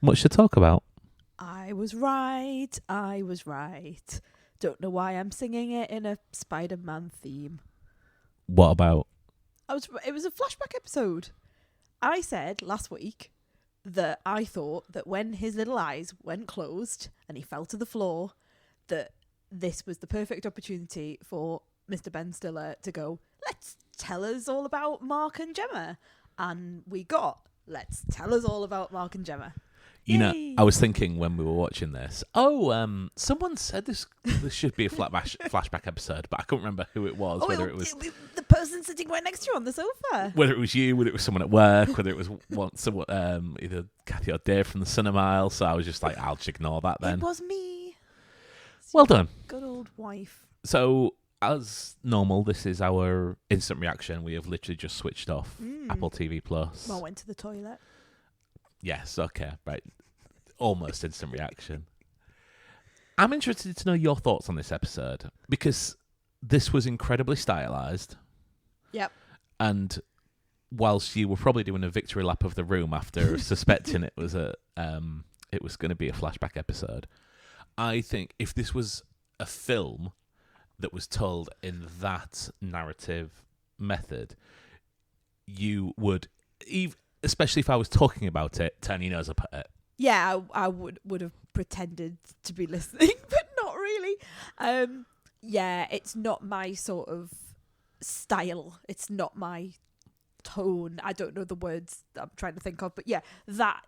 Much to talk about. I was right. Don't know why I'm singing it in a Spider-Man theme. What about? It was a flashback episode. I said last week that I thought that when his little eyes went closed and he fell to the floor, that this was the perfect opportunity for Mr. Ben Stiller to go, let's tell us all about Mark and Gemma. And we got, let's tell us all about Mark and Gemma. You know, Yay. I was thinking when we were watching this, someone said this should be a flashback episode, but I couldn't remember who it was, whether it was the person sitting right next to you on the sofa. whether it was you, whether it was someone at work, whether it was either Kathy or Dave from the Cinema Aisle, so I was just like, I'll just ignore that then. It was me. Well done. Good old wife. So, as normal, this is our instant reaction. We have literally just switched off Apple TV+. Well, went to the toilet. Yes, okay, right. Almost instant reaction. I'm interested to know your thoughts on this episode, because this was incredibly stylized. Yep. And whilst you were probably doing a victory lap of the room after suspecting it was going to be a flashback episode, I think if this was a film that was told in that narrative method, you would, especially if I was talking about it, turn your nose up at it. Yeah, I would have pretended to be listening, but not really. Yeah, it's not my sort of style. It's not my tone. I don't know the words that I'm trying to think of, but yeah, that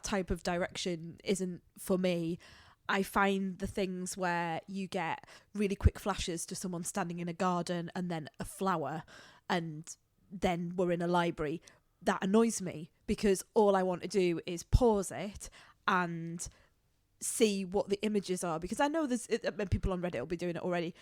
type of direction isn't for me. I find the things where you get really quick flashes to someone standing in a garden and then a flower and then we're in a library, that annoys me, because all I want to do is pause it and see what the images are, because I know people on Reddit will be doing it already,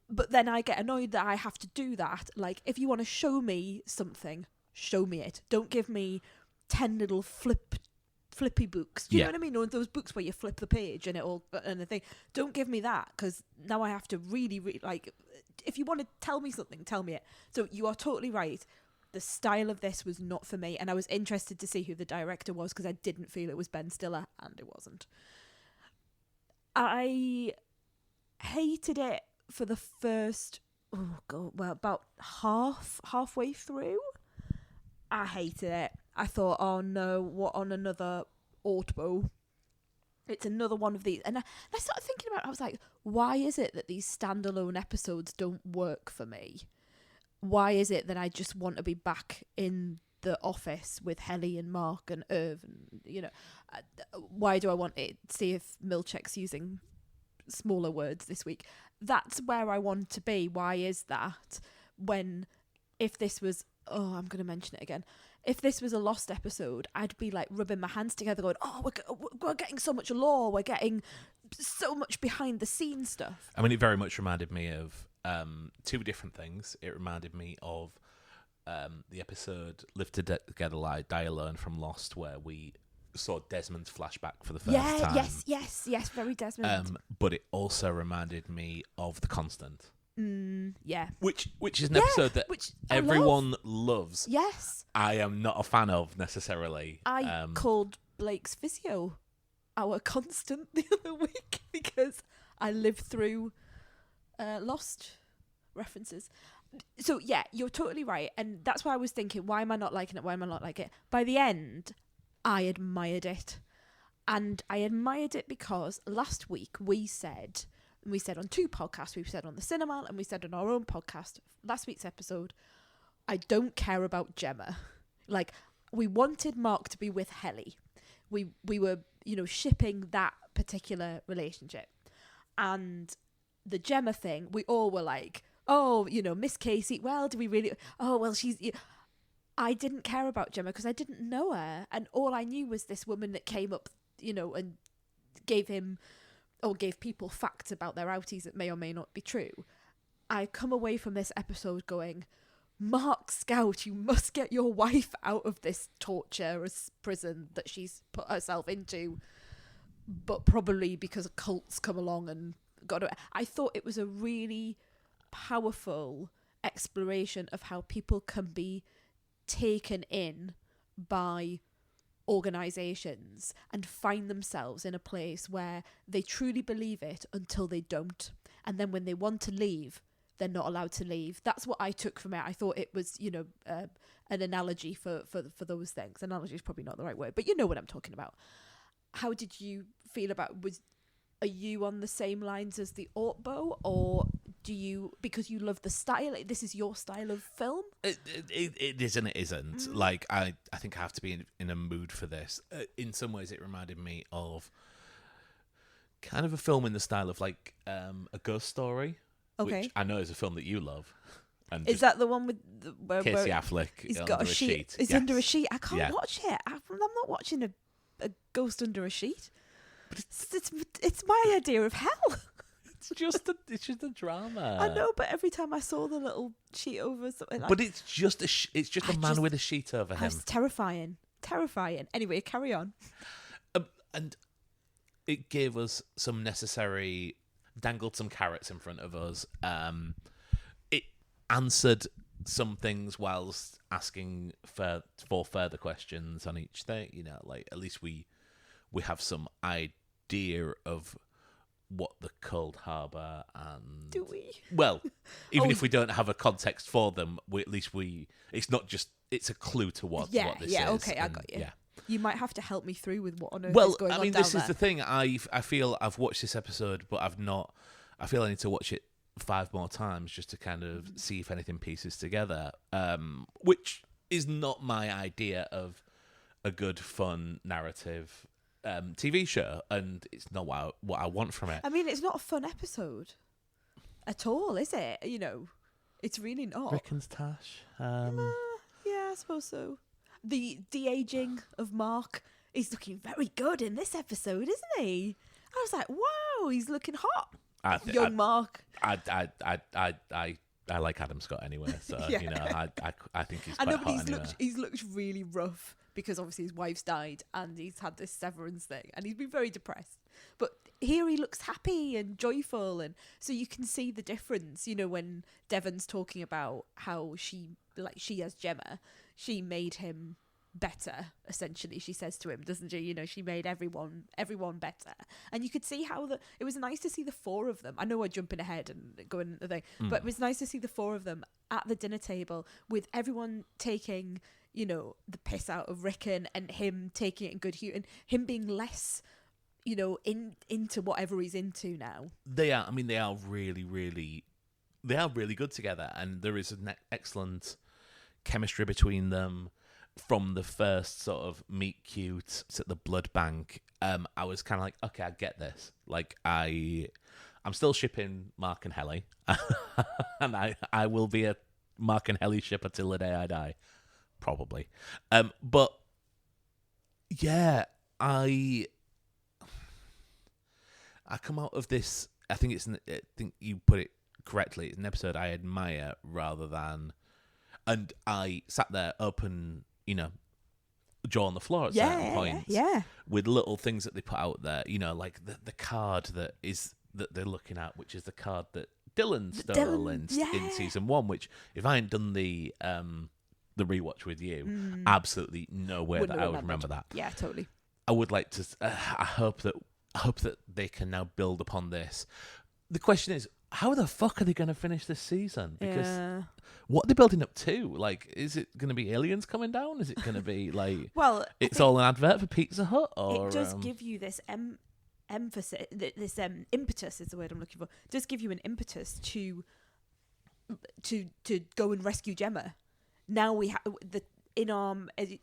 but then I get annoyed that I have to do that. Like, if you want to show me something, show me it. Don't give me 10 little flippy books. Do you know what I mean? Or those books where you flip the page and the thing. Don't give me that, because now I have to really, like, if you want to tell me something, tell me it. So you are totally right. The style of this was not for me, and I was interested to see who the director was, because I didn't feel it was Ben Stiller, and it wasn't. I hated it for the first, about halfway through. I hated it. I thought, oh no, what on another Audible? It's another one of these. And I started thinking about it. I was like, why is it that these standalone episodes don't work for me? Why is it that I just want to be back in the office with Helly and Mark and Irv? And, why do I want to see if Milchek's using smaller words this week? That's where I want to be. Why is that? If this was, I'm going to mention it again. If this was a Lost episode, I'd be like rubbing my hands together going, oh, we're getting so much lore. We're getting so much behind the scenes stuff. I mean, it very much reminded me of two different things. It reminded me of the episode Live Together, Die Alone from Lost, where we saw Desmond's flashback for the first time. Yes, very Desmond. But it also reminded me of The Constant. Yeah. Which is an episode that everyone loves. Yes. I am not a fan of necessarily. I called Blake's physio our constant the other week because I lived through Lost references. So yeah, you're totally right, and that's why I was thinking, why am I not liking it? By the end, I admired it, and I admired it because last week we said on two podcasts, we said on the Cinema and we said on our own podcast, last week's episode, I don't care about Gemma. Like, we wanted Mark to be with Helly. We were, shipping that particular relationship. And the Gemma thing, we all were like, oh, Miss Casey, well, do we really... Oh, well, she's... I didn't care about Gemma because I didn't know her. And all I knew was this woman that came up, and gave people facts about their outies that may or may not be true. I come away from this episode going, Mark Scout, you must get your wife out of this torturous prison that she's put herself into, but probably because cults come along and got her. I thought it was a really powerful exploration of how people can be taken in by organizations and find themselves in a place where they truly believe it until they don't. And then when they want to leave, they're not allowed to leave. That's what I took from it. I thought it was, an analogy for those things. Analogy is probably not the right word, but you know what I'm talking about. How did you feel about, are you on the same lines as the Ortbo, or do you, because you love the style, this is your style of film? It is and it isn't. Like, I think I have to be in a mood for this. In some ways, it reminded me of kind of a film in the style of like a ghost story, which I know is a film that you love. And is that the one with where Casey Affleck? He's got a sheet. It's under a sheet. I can't watch it. I'm not watching a ghost under a sheet. But it's my idea of hell. It's just a drama. I know, but every time I saw the little sheet over something, like, but it's just a man with a sheet over him. It's terrifying. Anyway, carry on. And it gave us some necessary, dangled some carrots in front of us. It answered some things whilst asking for further questions on each thing. Like, at least we have some idea of what the Cold Harbour and... Do we? Well, even if we don't have a context for them, it's not just... It's a clue to what this is. Yeah, okay, I got you. Yeah. You might have to help me through with what on earth is going on down there. Well, I mean, this is the thing. I feel I've watched this episode, but I've not... I feel I need to watch it 5 more times just to kind of see if anything pieces together, which is not my idea of a good, fun narrative TV show, and it's not what I want from it. I mean, it's not a fun episode at all, is it? It's really not. Reckons Tash. Yeah, I suppose so. The de-aging of Mark, he's looking very good in this episode, isn't he? I was like, wow, he's looking hot. Young Mark. I like Adam Scott anyway, so I think he's quite hot anyway. He's looked really rough because obviously his wife's died and he's had this severance thing and he's been very depressed. But here he looks happy and joyful, and so you can see the difference. When Devon's talking about how she as Gemma, she made him better, essentially, she says to him, doesn't she? She made everyone better, and you could see how it was nice to see the 4 of them. I know we're jumping ahead and going the thing, but it was nice to see the 4 of them at the dinner table with everyone taking the piss out of Rickon and him taking it in good humor and him being less into whatever he's into now. They are really, really, they are really good together, and there is an excellent chemistry between them. From the first sort of meet cute at the blood bank, I was kind of like, okay, I get this. Like, I'm still shipping Mark and Helly, and I will be a Mark and Helly shipper till the day I die, probably. But yeah, I come out of this. I think you put it correctly. It's an episode I admire rather than, and I sat there open. Jaw on the floor at certain points. With little things that they put out there, like the card that they're looking at, which is the card that Dylan stole in season 1. Which, if I hadn't done the rewatch with you, absolutely no way that I would remember that. Yeah, totally. I would like to. I hope that they can now build upon this. The question is, how the fuck are they going to finish this season? Because what are they building up to? Like, is it going to be aliens coming down? Is it going to be like, well, it's all an advert for Pizza Hut? Or it does give you this emphasis, this impetus is the word I'm looking for. It does give you an impetus to go and rescue Gemma. Now we have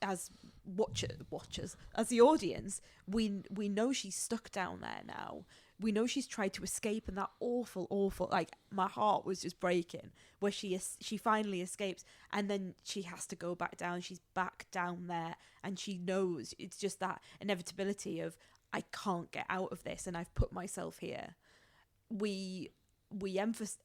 as watchers, as the audience, we know she's stuck down there now. We know she's tried to escape, and that awful, like, my heart was just breaking where she finally escapes, and then she has to go back down. She's back down there, and she knows it's just that inevitability of, I can't get out of this, and I've put myself here. We emphasize.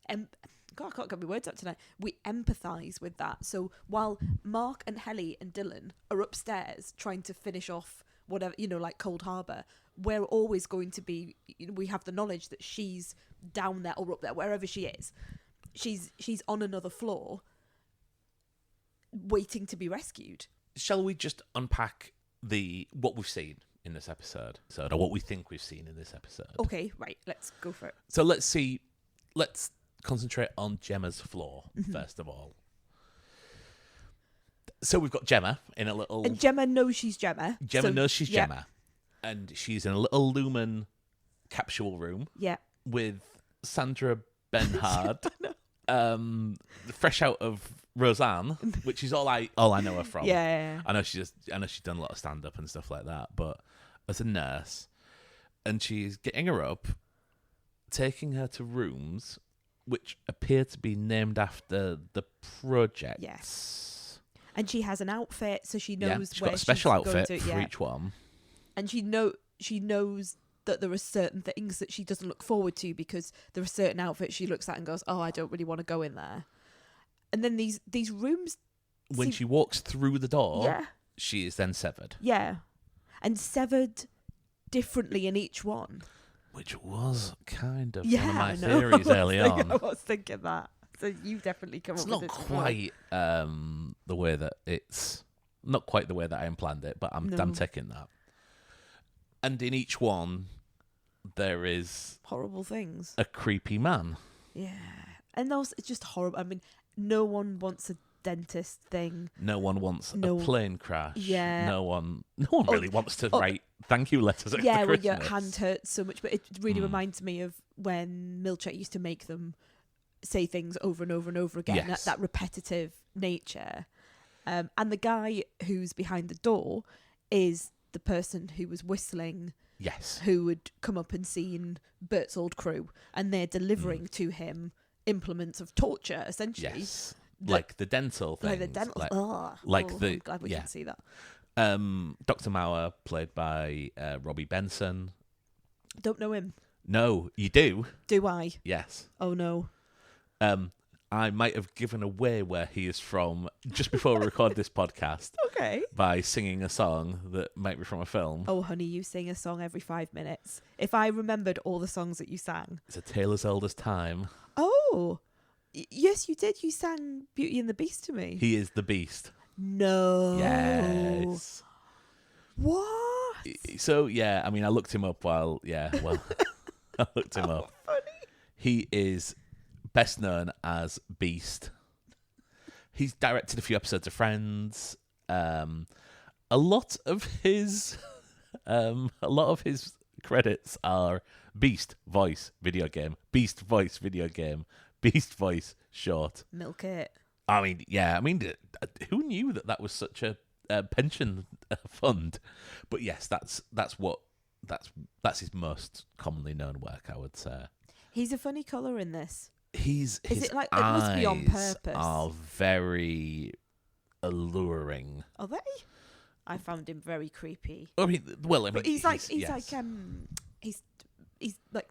God, I can't get my words out tonight. We empathise with that. So while Mark and Helly and Dylan are upstairs trying to finish off whatever, like Cold Harbour, we're always going to be, we have the knowledge that she's down there or up there, wherever she is. She's on another floor waiting to be rescued. Shall we just unpack what we've seen in this episode, or what we think we've seen in this episode. Okay, right. Let's go for it. So let's concentrate on Gemma's flaw first of all. So we've got Gemma in a little... And Gemma knows she's Gemma. Gemma knows she's Gemma. And she's in a little Lumen capsule room with Sandra Benhard, fresh out of Roseanne, which is all I know her from. Yeah. I know she's done a lot of stand-up and stuff like that, but as a nurse. And she's getting her up, taking her to rooms which appear to be named after the project. Yes. And she has an outfit, so she knows she's where got a special outfit to, for each one. And she knows that there are certain things that she doesn't look forward to because there are certain outfits she looks at and goes, "Oh, I don't really want to go in there." And then these rooms, when she walks through the door, she is then severed. Yeah, and severed differently in each one, which was kind of one of my theories early on. I was thinking that. So you've definitely come up with it. It's not quite the way that it's not quite the way that I planned it, but I'm taking that. And in each one, there is horrible things. A creepy man. Yeah, and those it's just horrible. I mean, no one wants a dentist thing. No one wants a plane crash. Yeah. No one really wants to write thank you letters at Christmas. When your hand hurts so much, but it really reminds me of when Milchek used to make them say things over and over and over again. Yes. That repetitive nature. And the guy who's behind the door is the person who was whistling. Yes. Who had come up and seen Bert's old crew, and they're delivering to him implements of torture, essentially. Yes. Like the dental things. Like the dental. I'm glad we can see that. Dr. Mauer, played by Robbie Benson. Don't know him. No, you do. Do I? Yes. Oh no. I might have given away where he is from just before we record this podcast. Okay. By singing a song that might be from a film. Oh, honey, you sing a song every 5 minutes. If I remembered all the songs that you sang. It's A Tale as Old as Time. Oh. Yes, you did. You sang Beauty and the Beast to me. He is the Beast. No. Yes. What? So, yeah, I mean, I looked him up I looked him up. Funny. He is best known as Beast. He's directed a few episodes of Friends. A lot of his credits are Beast voice video game, Beast voice video game, Beast voice short. Milk it. I mean, yeah. I mean, who knew that was such a pension fund? But yes, that's his most commonly known work, I would say. He's a funny colour in this. His it eyes must be on purpose? Are very alluring. Are they? I found him very creepy. I mean, but he's like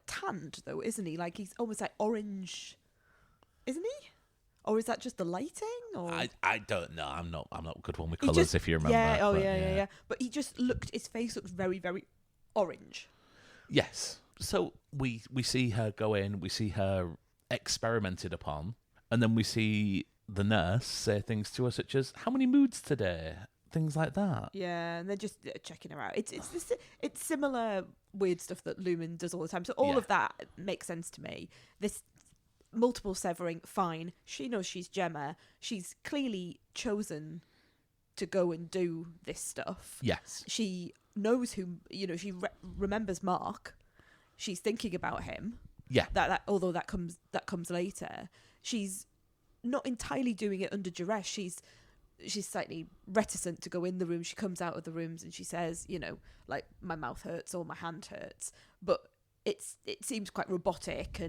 tanned though, isn't he? Like he's almost like orange, isn't he? Or is that just the lighting? Or I don't know. I'm not good one with colours. If you remember. Yeah. Yeah. But his face looks very, very orange. Yes. So we see her go in. We see her experimented upon, and then we see the nurse say things to her such as "How many moods today?" Things like that. Yeah, and they're just checking her out. It's similar weird stuff that Lumen does all the time. So all of that makes sense to me. This multiple severing, fine. She knows she's Gemma. She's clearly chosen to go and do this stuff. Yes. She knows who. She remembers Mark. She's thinking about him. Yeah. That although that comes later. She's not entirely doing it under duress. She's slightly reticent to go in the room. She comes out of the rooms and she says, like my mouth hurts or my hand hurts. But it seems quite robotic,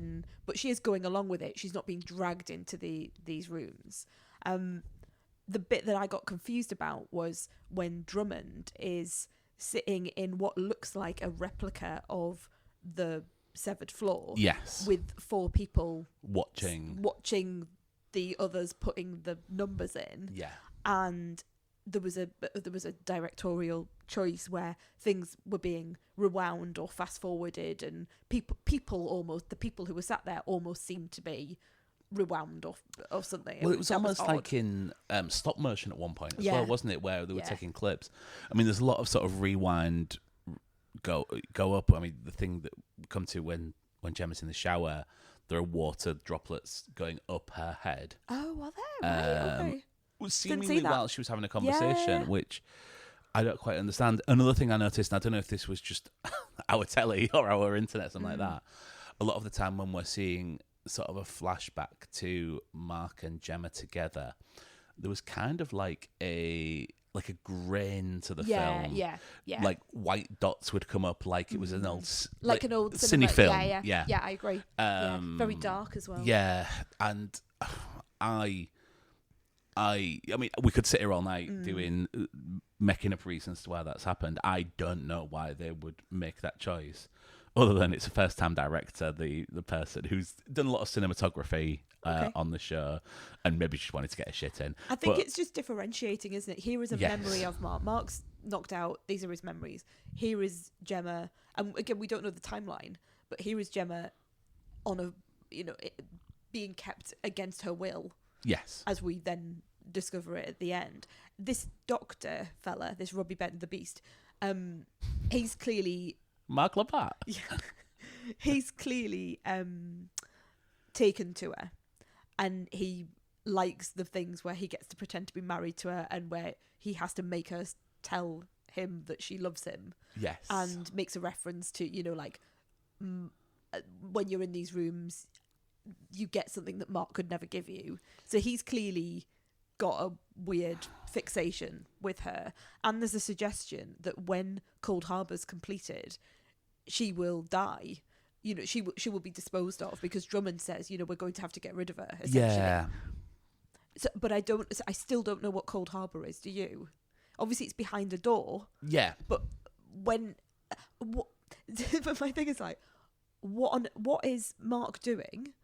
but she is going along with it. She's not being dragged into these rooms. The bit that I got confused about was when Drummond is sitting in what looks like a replica of the severed floor. Yes. With 4 people watching the others putting the numbers in. Yeah. And there was a directorial choice where things were being rewound or fast forwarded, and the people who were sat there almost seemed to be rewound or something. Well, it was almost odd. like in stop motion at one point as Yeah. well, wasn't it? Where they were Yeah. taking clips. I mean, there's a lot of sort of rewind, go up. I mean, the thing that we come to when Gemma's in the shower, there are water droplets going up her head. Oh, are they? Right, okay. Was see seemingly that. while she was having a conversation, Yeah. which I don't quite understand. Another thing I noticed, and I don't know if this was just our telly or our internet, something like that. A lot of the time when we're seeing sort of a flashback to Mark and Gemma together, there was kind of like a grain to the film. Yeah. Like white dots would come up, like it was an old Like an old cine cinema. film. Yeah, I agree. Very dark as well. Yeah, and I mean, we could sit here all night making up reasons to why that's happened. I don't know why they would make that choice, other than it's a first-time director, the person who's done a lot of cinematography on the show, and maybe just wanted to get a shit in. I think it's just differentiating, isn't it? Here is a Yes. memory of Mark. Mark's knocked out. These are his memories. Here is Gemma, and again, we don't know the timeline, but here is Gemma on a, being kept against her will. Yes. As we then discover it at the end. This doctor fella, this Robbie Benton the Beast, he's clearly Mark Labat. he's clearly taken to her, and he likes the things where he gets to pretend to be married to her and where he has to make her tell him that she loves him. Yes. And makes a reference to, when you're in these rooms, you get something that Mark could never give you. So he's clearly got a weird fixation with her. And there's a suggestion that when Cold Harbour's completed, she will die. She will be disposed of, because Drummond says, we're going to have to get rid of her, essentially. Yeah. So, but I still don't know what Cold Harbour is. Do you? Obviously, it's behind a door. Yeah. But but my thing is like, what is Mark doing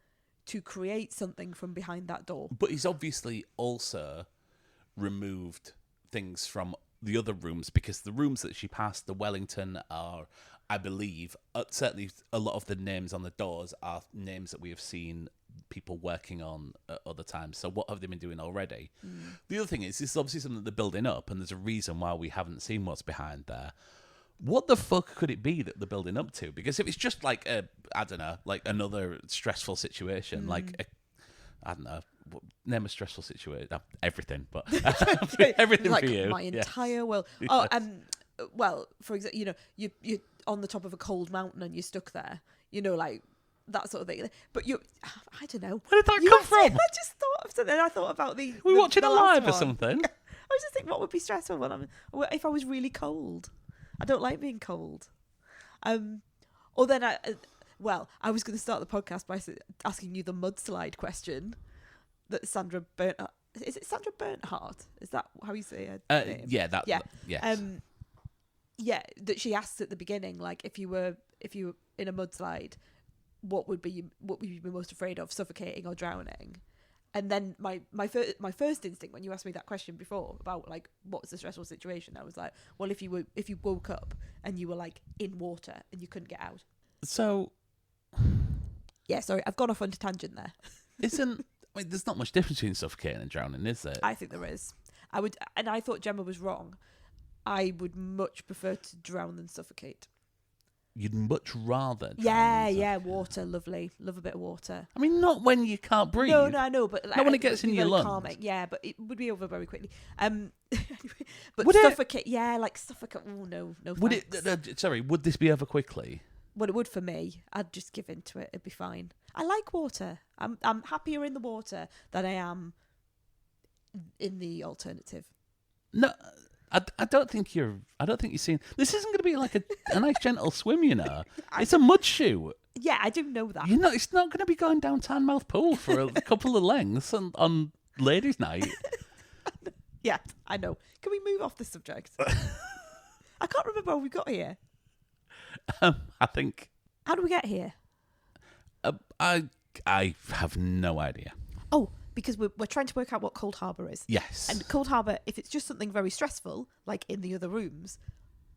to create something from behind that door? But he's obviously also removed things from the other rooms, because the rooms that she passed, the Wellington, are, I believe, certainly a lot of the names on the doors are names that we have seen people working on at other times. So what have they been doing already? The other thing is, this is obviously something that they're building up, and there's a reason why we haven't seen what's behind there. What the fuck could it be that they're building up to? Because if it's just like I don't know, like another stressful situation, I don't know, name a stressful situation. Everything, but everything like for you. My entire world. Yes. Oh, well, for example, you're on the top of a cold mountain and you're stuck there. Like that sort of thing. But I don't know. Where did that come from? I just thought of something. I thought about We're watching the it last live or one. something. I was just thinking, what would be stressful if I was really cold? I don't like being cold. Or then I was going to start the podcast by asking you the mudslide question that Sandra Bernhardt. Is it Sandra Bernhardt? Is that how you say her name? Yeah, that. Yeah. Yes. That she asked at the beginning, like, if you were in a mudslide, what would you be most afraid of, suffocating or drowning? And then my first instinct when you asked me that question before about like what's the stressful situation, I was like, well, if you woke up and you were like in water and you couldn't get out. So Yeah, sorry, I've gone off on a tangent there. There's not much difference between suffocating and drowning, is there? I think there is. I thought Gemma was wrong. I would much prefer to drown than suffocate. You'd much rather drown than water, lovely. Love a bit of water. I mean, not when you can't breathe. No, I know, but not when it gets in your lungs. Calming. Yeah, but it would be over very quickly. But would suffocate, suffocate. Oh no, would thanks. would this be over quickly? Well, it would for me. I'd just give in to it. It'd be fine. I like water. I'm happier in the water than I am in the alternative. No, I don't think you're seeing. This isn't going to be like a nice gentle swim, It's a mud shoe. Yeah, I do know that. It's not going to be going down Tarnmouth Pool for a couple of lengths on ladies' night. Yeah, I know. Can we move off the subject? I can't remember how we got here. I think. How do we get here? I have no idea. Oh, because we're trying to work out what Cold Harbour is. Yes. And Cold Harbour, if it's just something very stressful, like in the other rooms,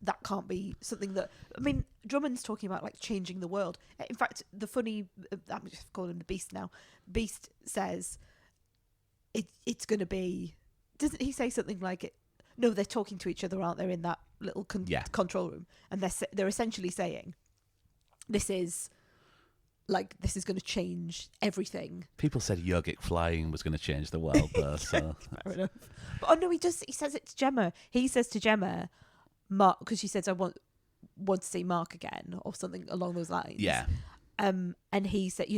that can't be something that... I mean, Drummond's talking about like changing the world. In fact, the funny, I'm just calling him the Beast now. Beast says it's going to be. Doesn't he say something like it? No, they're talking to each other, aren't they, in that little control room? And they're essentially saying, this is going to change everything. People said yogic flying was going to change the world, though. So fair enough. But no, he says it to Gemma. He says to Gemma, Mark, because she says, I want to see Mark again, or something along those lines. Yeah. And he said,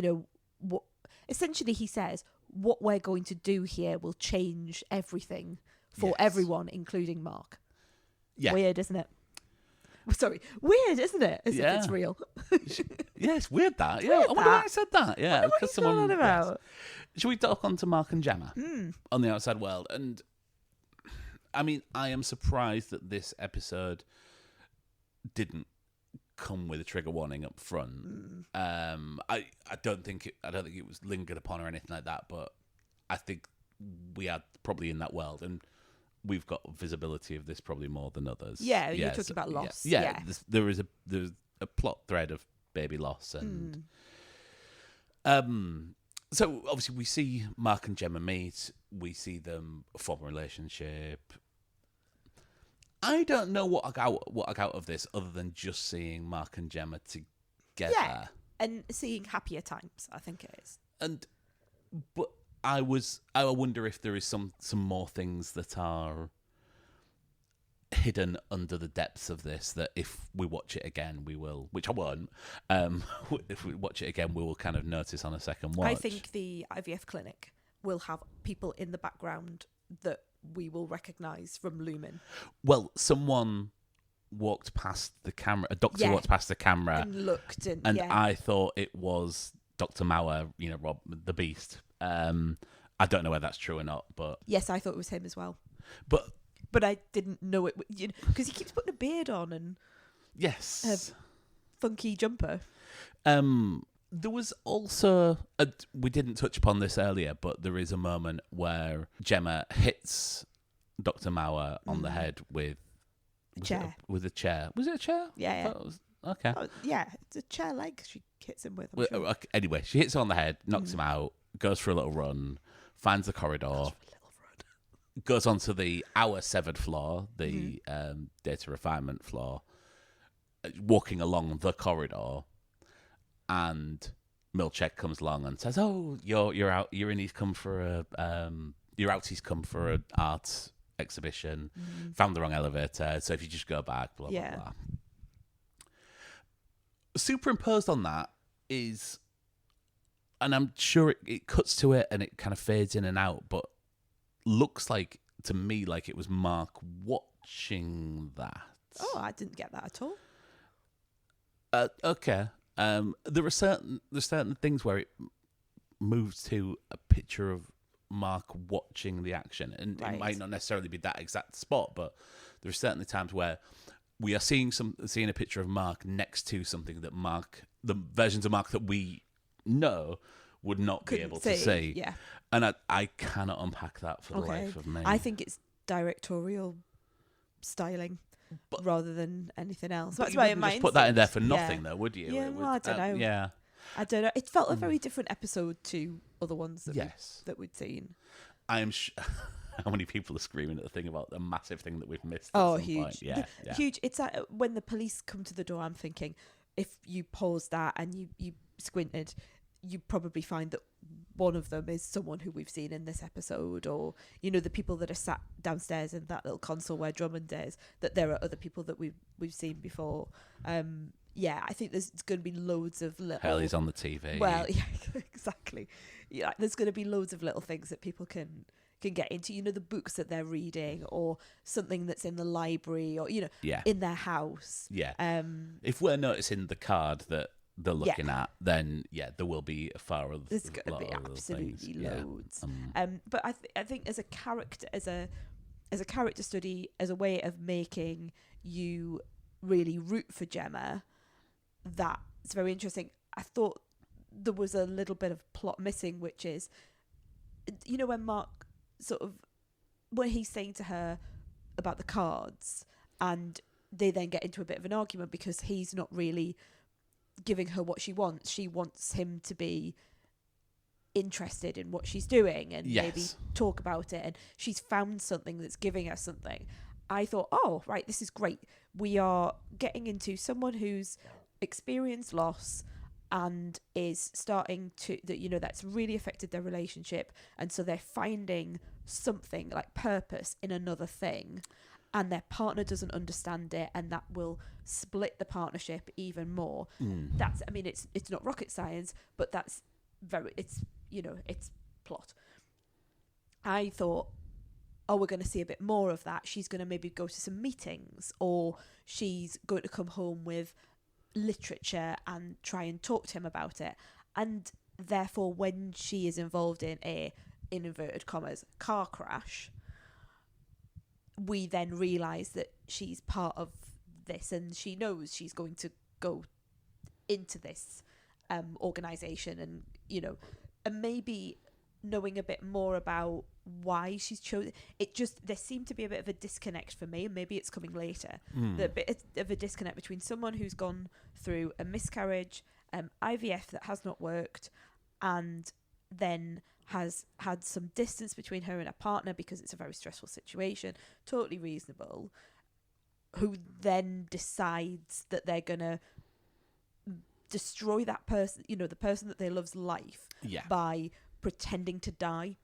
what? Essentially, he says, what we're going to do here will change everything for everyone, including Mark. Yeah. Weird, isn't it? Sorry, weird, isn't it? As if it's real. Yeah, it's weird that. Yeah, Weird I wonder why I said that. Yeah, because someone. About? Yes. Should we talk on to Mark and Gemma on the outside world? And I mean, I am surprised that this episode didn't come with a trigger warning up front. I don't think it was lingered upon or anything like that. But I think we are probably in that world and. We've got visibility of this probably more than others. Yeah, you're talking about loss. Yeah. There's a plot thread of baby loss and so obviously we see Mark and Gemma meet. We see them form a relationship. I don't know what I got of this other than just seeing Mark and Gemma together. Yeah, and seeing happier times. I think it is. But I wonder if there is some more things that are hidden under the depths of this that if we watch it again, we will, which I won't. If we watch it again, we will kind of notice on a second watch. I think the IVF clinic will have people in the background that we will recognise from Lumen. Well, someone walked past the camera. A doctor walked past the camera and looked, and I thought it was Dr. Mauer, Rob the Beast. I don't know whether that's true or not, but yes, I thought it was him as well. But I didn't know it, because he keeps putting a beard on and yes, a funky jumper. There was also we didn't touch upon this earlier, but there is a moment where Gemma hits Dr. Mauer on the head with a chair. Was it a chair? Yeah. Okay. Oh, yeah, it's a chair leg she hits him with. Sure. Anyway, she hits him on the head, knocks him out, goes for a little run, finds the corridor, goes onto our severed floor, the data refinement floor, walking along the corridor, and Milchek comes along and says, "Oh, you're out. He's come for He's come for an art exhibition. Found the wrong elevator, so if you just go back, blah blah blah." Superimposed on that is, and I'm sure it cuts to it and it kind of fades in and out, but looks like to me like it was Mark watching that. Oh, I didn't get that at all. Okay. There's certain things where it moves to a picture of Mark watching the action, and it might not necessarily be that exact spot, but there's certainly times where we are seeing a picture of Mark next to something that the versions of Mark that we know would not be able to see. Yeah. And I cannot unpack that for the life of me. I think it's directorial styling rather than anything else. That's why you just put that in there for nothing, though, would you? Yeah, I don't know. Yeah. I don't know. It felt a very different episode to other ones that we'd seen. I am how many people are screaming at the thing about the massive thing that we've missed? Oh, huge. Point. Yeah, huge. It's when the police come to the door, I'm thinking, if you pause that and you squinted, you probably find that one of them is someone who we've seen in this episode, or the people that are sat downstairs in that little console where Drummond is, that there are other people that we've seen before. I think there's going to be loads of little... Hurley's on the TV. Well, yeah, exactly. Yeah, there's going to be loads of little things that people can get into, the books that they're reading, or something that's in the library, or in their house. Yeah. If we're noticing the card that they're looking at, then there will be a far other. There's going to be absolutely loads. But I think as a character, as a character study, as a way of making you really root for Gemma, that's very interesting. I thought there was a little bit of plot missing, which is, when Mark when he's saying to her about the cards, and they then get into a bit of an argument because he's not really giving her what she wants. She wants him to be interested in what she's doing and maybe talk about it, and she's found something that's giving her something. I thought, oh, right, this is great. We are getting into someone who's experienced loss and is starting to, that's really affected their relationship, and so they're finding something like purpose in another thing, and their partner doesn't understand it, and that will split the partnership even more. That's, I mean, it's not rocket science, but that's it's plot. I thought, oh, we're going to see a bit more of that. She's going to maybe go to some meetings, or she's going to come home with literature and try and talk to him about it. And therefore, when she is involved in a, in inverted commas, car crash, we then realise that she's part of this, and she knows she's going to go into this organisation, and and maybe knowing a bit more about why she's chosen it. Just, there seemed to be a bit of a disconnect for me, and maybe it's coming later. The bit of a disconnect between someone who's gone through a miscarriage, IVF that has not worked, and then has had some distance between her and her partner because it's a very stressful situation, totally reasonable, who then decides that they're gonna destroy that person, the person that they love's life, by pretending to die.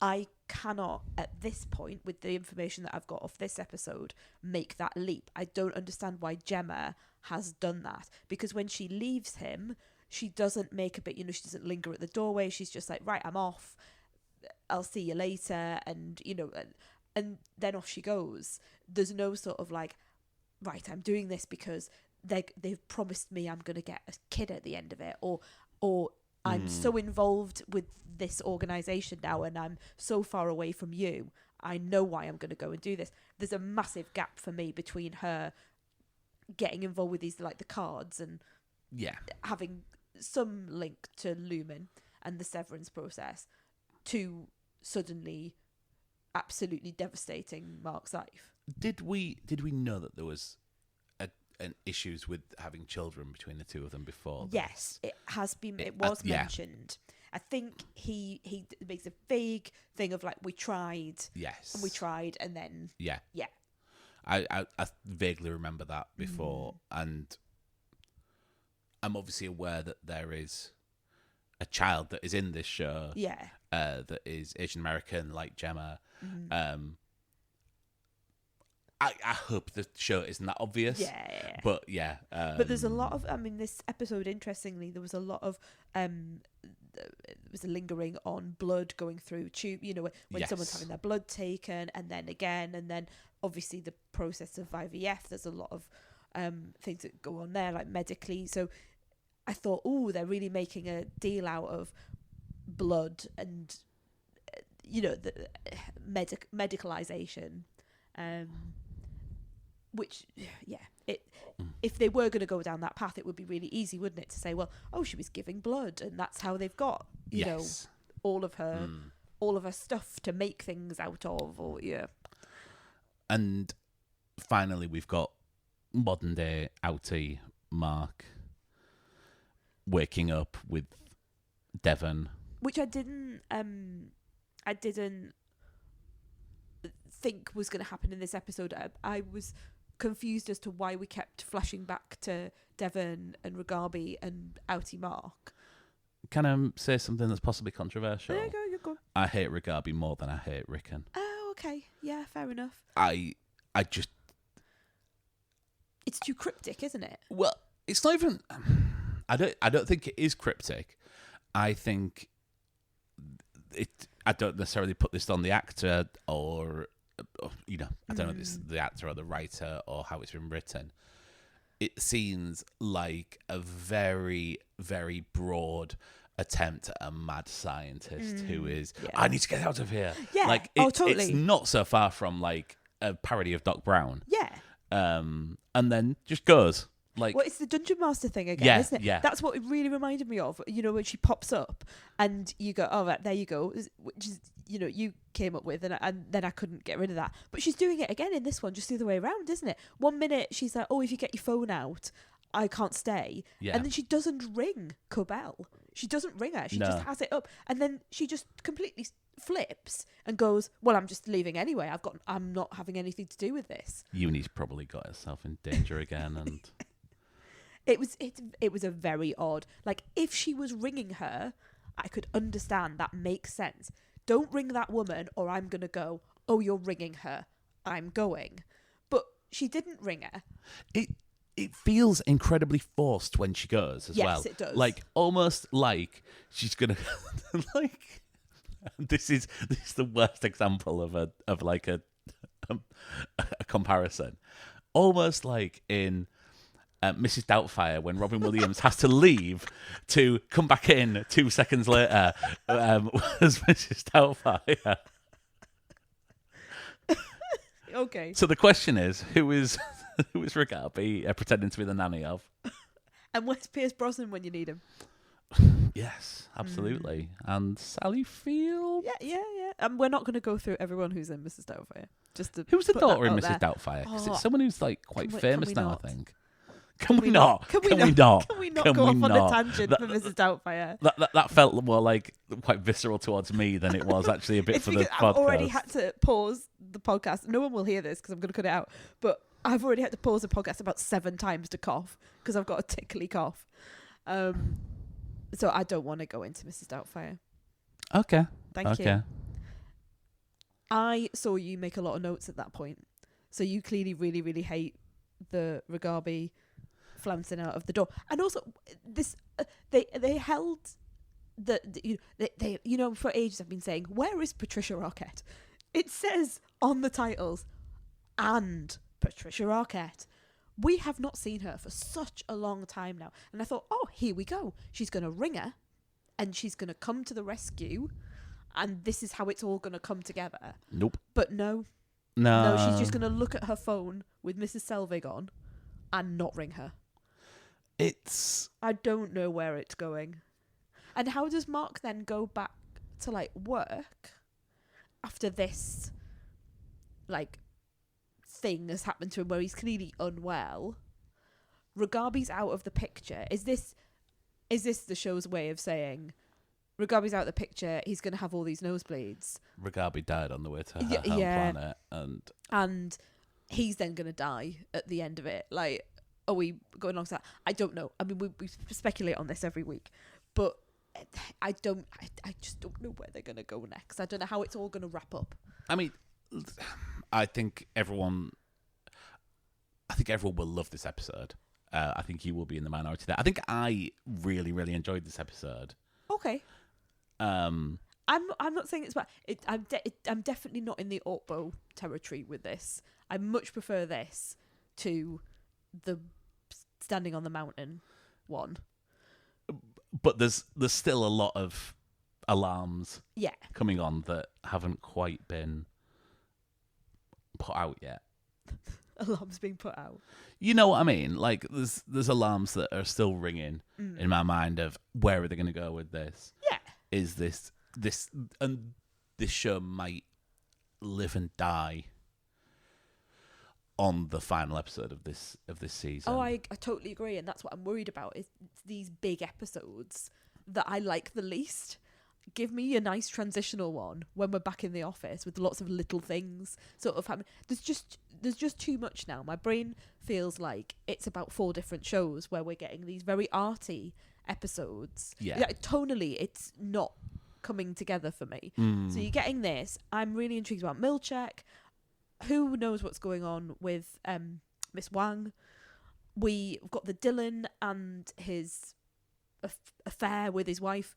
I cannot, at this point, with the information that I've got off this episode, make that leap. I don't understand why Gemma has done that, because when she leaves him, she doesn't make a bit, she doesn't linger at the doorway. She's just like, right, I'm off. I'll see you later. And, and then off she goes. There's no sort of like, right, I'm doing this because they've promised me I'm going to get a kid at the end of it, or I'm so involved with this organisation now, and I'm so far away from you. I know why I'm going to go and do this. There's a massive gap for me between her getting involved with these, like the cards, and having some link to Lumen and the Severance process, to suddenly absolutely devastating Mark's life. Did we know that there was an issues with having children between the two of them before? Yes, it has been. It was mentioned. I think he makes a vague thing of like, we tried, and we tried, and then I vaguely remember that before, and I'm obviously aware that there is a child that is in this show, that is Asian American, like Gemma. I hope the show isn't that obvious. But but there's a lot of, this episode, interestingly, there was a lot of there was a lingering on blood going through tube, when someone's having their blood taken, and then again, and then obviously the process of IVF. There's a lot of things that go on there, like medically. So I thought, they're really making a deal out of blood and the medicalization. Which, if they were going to go down that path, it would be really easy, wouldn't it, to say, well, she was giving blood, and that's how they've got, all of her stuff to make things out of, or And finally, we've got modern day outie Mark waking up with Devon, which I didn't think was going to happen in this episode. I was confused as to why we kept flashing back to Devon and Ragabi and outie Mark. Can I say something that's possibly controversial? There you go, you're good. I hate Ragabi more than I hate Rickon. Oh, okay. Yeah, fair enough. I just... It's too cryptic, isn't it? Well, it's not even... I don't think it is cryptic. I think I don't necessarily put this on the actor, or I don't know if it's the actor or the writer or how it's been written. It seems like a very, very broad attempt at a mad scientist who is, I need to get out of here. Yeah, like totally. It's not so far from like a parody of Doc Brown. Yeah. And then just goes. Like, Well, it's the Dungeon Master thing again, yeah, isn't it? yeah. That's what it really reminded me of. You know, when she pops up and you go, oh, right, there you go, which is, you know, you came up with, and then I couldn't get rid of that. But she's doing it again in this one, just the other way around, isn't it? 1 minute she's like, oh, if you get your phone out, I can't stay. Yeah. And then she doesn't ring Cobell. She doesn't ring her. She No. just has it up. And then she just completely flips and goes, well, I'm just leaving anyway. I'm not having anything to do with this. Uni's probably got herself in danger again, and It was a very odd. Like, if she was ringing her, I could understand. That makes sense. Don't ring that woman or I'm going to go. Oh, you're ringing her. I'm going. But she didn't ring her. it feels incredibly forced when she goes as well. Yes, it does. Like, almost like she's gonna like. This is the worst example of a comparison. Almost like in Mrs. Doubtfire, when Robin Williams has to leave to come back in 2 seconds later as Mrs. Doubtfire. Okay. So the question is, who is Rigabi pretending to be the nanny of? And where's Pierce Brosnan when you need him? Yes, absolutely. And Sally Field. Yeah. We're not going to go through everyone who's in Mrs. Doubtfire. Just to Who's the put daughter that in out Mrs. there. Doubtfire? Because Oh, it's someone who's like quite can we famous now, not? I think. Can we not? Can we not? Can we not go off on a tangent for Mrs. Doubtfire? That felt more like quite visceral towards me than it was actually a bit It's for the because podcast. I've already had to pause the podcast. No one will hear this because I'm going to cut it out. But I've already had to pause the podcast about 7 times to cough because I've got a tickly cough. So I don't want to go into Mrs. Doubtfire. Okay. Thank you. I saw you make a lot of notes at that point. So you clearly really, really hate the Rigabi flouncing out of the door. And also, this they held they for ages I've been saying, where is Patricia Arquette? It says on the titles, and Patricia Arquette. We have not seen her for such a long time now. And I thought, oh, here we go. She's going to ring her and she's going to come to the rescue. And this is how it's all going to come together. Nope. But no, she's just going to look at her phone with Mrs. Selvig on and not ring her. I don't know where it's going. And how does Mark then go back to, like, work after this, like, thing has happened to him where he's clearly unwell? Rigabi's out of the picture. Is this the show's way of saying Rigabi's out of the picture, he's going to have all these nosebleeds? Rigabi died on the way to her home planet, and he's then going to die at the end of it. Like, are we going on to that? I don't know. I mean, we speculate on this every week, but I just don't know where they're going to go next. I don't know how it's all going to wrap up. I mean, I think everyone will love this episode. I think you will be in the minority there. I think I really, really enjoyed this episode. Okay. I'm not saying it's bad. I'm definitely not in the Ortbo territory with this. I much prefer this to the Standing on the Mountain one. But there's still a lot of alarms coming on that haven't quite been put out yet. Alarms being put out. You know what I mean? Like, there's alarms that are still ringing in my mind of where are they going to go with this? Yeah. Is this and this show might live and die on the final episode of this season. Oh, I totally agree, and that's what I'm worried about. Is these big episodes that I like the least. Give me a nice transitional one when we're back in the office with lots of little things sort of happening. There's just too much now. My brain feels like it's about 4 different shows where we're getting these very arty episodes. Yeah. Like, tonally, it's not coming together for me. So you're getting this. I'm really intrigued about Milchek. Who knows what's going on with Miss Wang? We've got the Dylan and his affair with his wife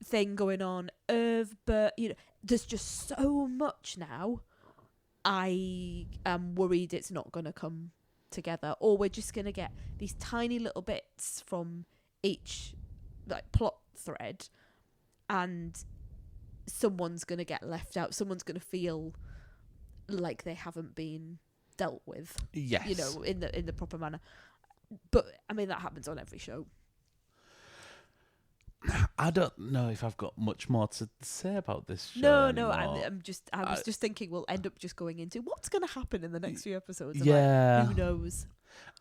thing going on. But there's just so much now. I am worried it's not going to come together, or we're just going to get these tiny little bits from each like plot thread, and someone's going to get left out. Someone's going to feel like they haven't been dealt with. Yes. In the proper manner. But I mean, that happens on every show. I don't know if I've got much more to say about this show. No, anymore. I was just thinking we'll end up just going into what's going to happen in the next few episodes. Yeah. Who knows?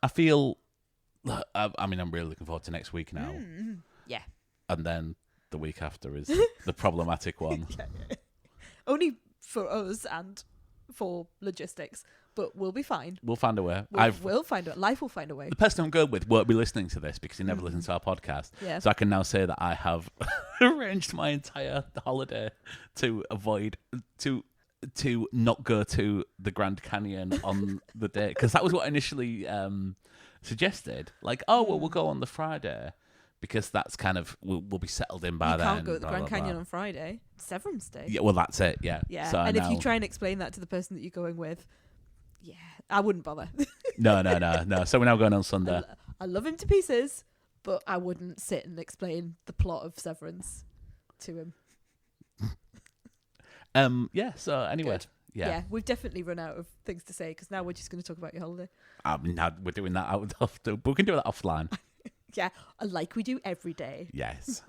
I feel. I mean, I'm really looking forward to next week now. Yeah. And then the week after is the problematic one. Yeah. Only for us and for logistics, but we'll be fine. We'll find a way. We'll find a way. Life will find a way. The person I'm good with won't be listening to this because he never listens to our podcast. Yeah. So I can now say that I have arranged my entire holiday to avoid to not go to the Grand Canyon on the day, because that was what I initially suggested. Like, we'll go on the Friday because that's kind of we'll be settled in by then. You can't go to the Grand Canyon on Friday. Severance Day. Yeah, well, that's it. Yeah. Yeah. So and if you try and explain that to the person that you're going with, yeah, I wouldn't bother. No. So we're now going on Sunday. I love him to pieces, but I wouldn't sit and explain the plot of Severance to him. Yeah. So anyway. Good. Yeah, we've definitely run out of things to say because now we're just going to talk about your holiday. Now we're doing that we can do that offline. Yeah, like we do every day. Yes.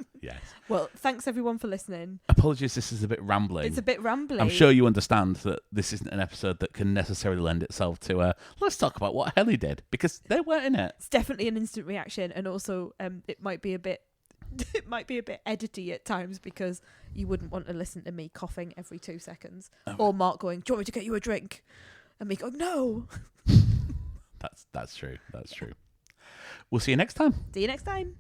Well, thanks everyone for listening. Apologies, this is a bit rambling. It's a bit rambling. I'm sure you understand that this isn't an episode that can necessarily lend itself to let's talk about what Helly did, because they weren't in it. It's definitely an instant reaction, and also it might be a bit edity at times because you wouldn't want to listen to me coughing every 2 seconds or Mark going, "Do you want me to get you a drink?" and me going, "No." That's true. We'll see you next time. See you next time.